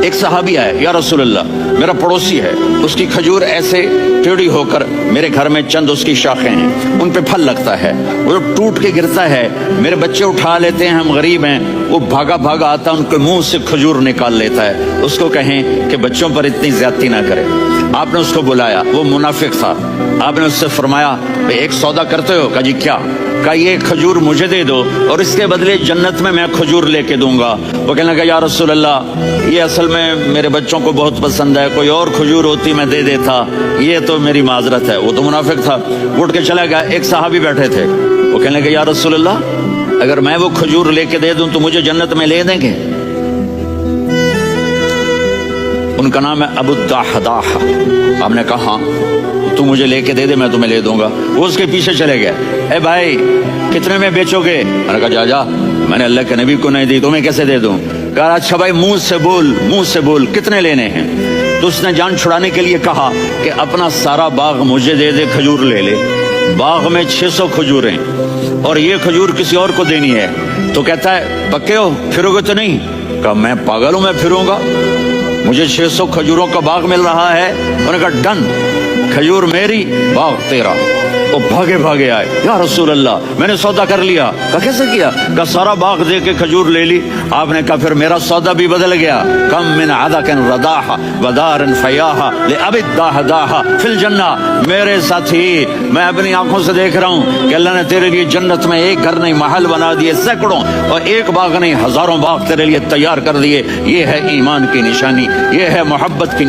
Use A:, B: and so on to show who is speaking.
A: ایک صحابی آئے, یا رسول اللہ میرا پڑوسی ہے, اس کی کھجور ایسے ٹیڑھی ہو کر میرے گھر میں چند اس کی شاخیں ہیں, ان پہ پھل لگتا ہے, وہ ٹوٹ کے گرتا ہے, میرے بچے اٹھا لیتے ہیں, ہم غریب ہیں, وہ بھاگا بھاگا آتا ان کے منہ سے کھجور نکال لیتا ہے. اس کو کہیں کہ بچوں پر اتنی زیادتی نہ کرے. آپ نے اس کو بلایا, وہ منافق تھا. آپ نے اس سے فرمایا ایک سودا کرتے ہو؟ کہا جی کیا؟ کہا یہ کھجور مجھے دے دو اور اس کے بدلے جنت میں کھجور لے کے دوں گا. وہ کہنے لگا یا رسول اللہ یہ اصل میں میرے بچوں کو بہت پسند ہے, کوئی اور کھجور ہوتی میں دے دیتا, یہ تو میری معذرت ہے. وہ تو منافق تھا, اٹھ کے چلا گیا. ایک صحابی بیٹھے تھے, وہ کہنے لگے یا رسول اللہ اگر میں وہ کھجور لے کے دے دوں تو مجھے جنت میں لے دیں گے؟ ان کا نام ہے ابو الدحداح. آپ نے کہا ہاں تو مجھے لے کے دے دے, میں تمہیں لے دوں گا. وہ اس کے پیچھے چلے گئے, اے بھائی کتنے میں بیچو گے؟ میں نے کہا جا جا, میں نے اللہ کے نبی کو نہیں دی, تمہیں کیسے دے دوں؟ کہا اچھا بھائی منہ سے بول کتنے لینے ہیں؟ تو اس نے جان چھڑانے کے لیے کہا کہ اپنا سارا باغ مجھے دے دے, کھجور لے لے. باغ میں 600 کھجوریں اور یہ کھجور کسی اور کو دینی ہے. تو کہتا ہے پکے ہو, پھرو گے تو نہیں؟ کہا میں پاگل ہوں, میں پھروں گا؟ مجھے 600 کھجوروں کا باغ مل رہا ہے. انہوں نے کہا ڈن, کھجور میری باغ تیرا. وہ بھاگے بھاگے آئے, یا رسول اللہ میں نے سودا کر لیا. کہا کیسے کیا؟ کہا سارا باغ دے کے کھجور لے لی. آپ نے کہا پھر میرا سودا بھی بدل گیا. کم من عدق رداح ودار فیاح لأبی الدحداح فی الجنہ. میرے ساتھی میں اپنی آنکھوں سے دیکھ رہا ہوں کہ اللہ نے تیرے لیے جنت میں ایک گھر نہیں محل بنا دیے سینکڑوں, اور ایک باغ نہیں ہزاروں باغ تیرے لیے تیار کر دیے. یہ ہے ایمان کی نشانی, یہ ہے محبت کی